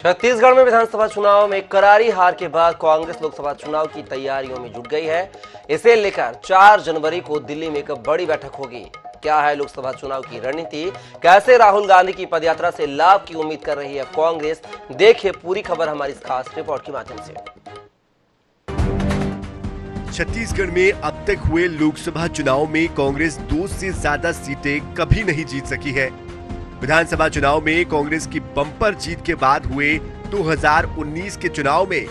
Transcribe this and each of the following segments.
छत्तीसगढ़ में विधानसभा चुनाव में करारी हार के बाद कांग्रेस लोकसभा चुनाव की तैयारियों में जुट गई है। इसे लेकर 4 जनवरी को दिल्ली में एक बड़ी बैठक होगी। क्या है लोकसभा चुनाव की रणनीति, कैसे राहुल गांधी की पदयात्रा से लाभ की उम्मीद कर रही है कांग्रेस, देखिए पूरी खबर हमारी इस खास रिपोर्ट के माध्यम से। छत्तीसगढ़ में अब तक हुए लोकसभा चुनाव में कांग्रेस 2 से ज्यादा सीटें कभी नहीं जीत सकी है। विधानसभा चुनाव में कांग्रेस की बम्पर जीत के बाद हुए 2019 के चुनाव में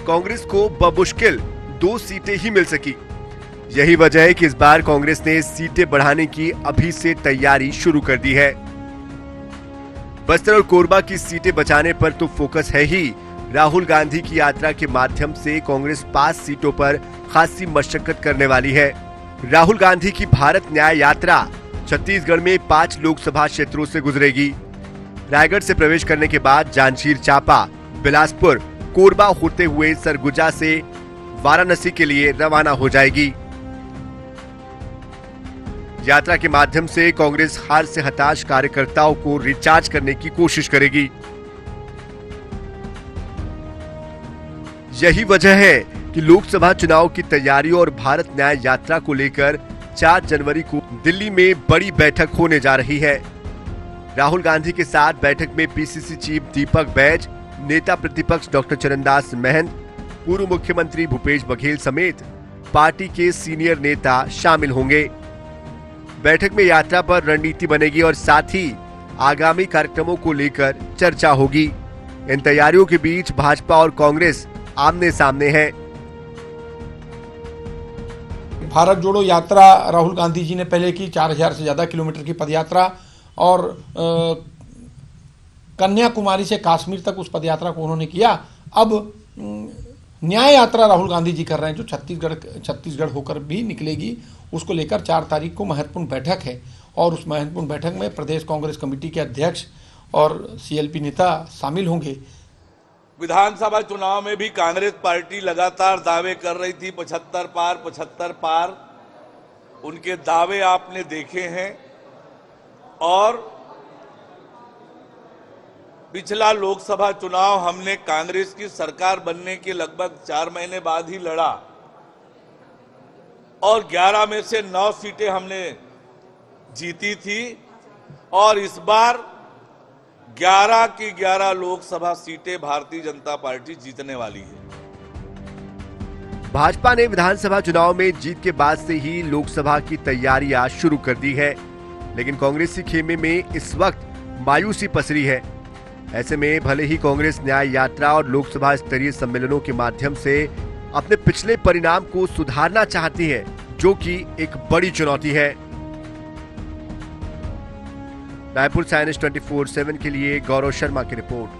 कांग्रेस को बमुश्किल 2 सीटें ही मिल सकी। यही वजह है कि इस बार कांग्रेस ने सीटें बढ़ाने की अभी से तैयारी शुरू कर दी है। बस्तर और कोरबा की सीटें बचाने पर तो फोकस है ही। राहुल गांधी की यात्रा के माध्यम से कांग्रेस 5 सीटों पर खासी मशक्कत करने वाली है। राहुल गांधी की भारत न्याय यात्रा छत्तीसगढ़ में 5 लोकसभा क्षेत्रों से गुजरेगी। रायगढ़ से प्रवेश करने के बाद जांजगीर चांपा, बिलासपुर, कोरबा होते हुए सरगुजा से वाराणसी के लिए रवाना हो जाएगी। यात्रा के माध्यम से कांग्रेस हार से हताश कार्यकर्ताओं को रिचार्ज करने की कोशिश करेगी। यही वजह है कि लोकसभा चुनाव की तैयारियों और भारत न्याय यात्रा को लेकर 4 जनवरी को दिल्ली में बड़ी बैठक होने जा रही है। राहुल गांधी के साथ बैठक में पीसीसी चीफ दीपक बैज, नेता प्रतिपक्ष डॉक्टर चरणदास महंत, पूर्व मुख्यमंत्री भूपेश बघेल समेत पार्टी के सीनियर नेता शामिल होंगे। बैठक में यात्रा पर रणनीति बनेगी और साथ ही आगामी कार्यक्रमों को लेकर चर्चा होगी। इन तैयारियों के बीच भाजपा और कांग्रेस आमने सामने है। भारत जोड़ो यात्रा राहुल गांधी जी ने पहले की 4000 से ज्यादा किलोमीटर की पदयात्रा और कन्याकुमारी से कश्मीर तक उस पदयात्रा को उन्होंने किया। अब न्याय यात्रा राहुल गांधी जी कर रहे हैं जो छत्तीसगढ़ होकर भी निकलेगी। उसको लेकर 4 तारीख को महत्वपूर्ण बैठक है और उस महत्वपूर्ण बैठक में प्रदेश कांग्रेस कमेटी के अध्यक्ष और सीएलपी नेता शामिल होंगे। विधानसभा चुनाव में भी कांग्रेस पार्टी लगातार दावे कर रही थी 75 पार। उनके दावे आपने देखे हैं और पिछला लोकसभा चुनाव हमने कांग्रेस की सरकार बनने के लगभग 4 महीने बाद ही लड़ा और 11 में से 9 सीटें हमने जीती थी और इस बार 11 की 11 लोकसभा सीटें भारतीय जनता पार्टी जीतने वाली है। भाजपा ने विधानसभा चुनाव में जीत के बाद से ही लोकसभा की तैयारियां शुरू कर दी है, लेकिन कांग्रेसी खेमे में इस वक्त मायूसी पसरी है। ऐसे में भले ही कांग्रेस न्याय यात्रा और लोकसभा स्तरीय सम्मेलनों के माध्यम से अपने पिछले परिणाम को सुधारना चाहती है, जो कि एक बड़ी चुनौती है। रायपुर से INS 24/7 के लिए गौरव शर्मा की रिपोर्ट।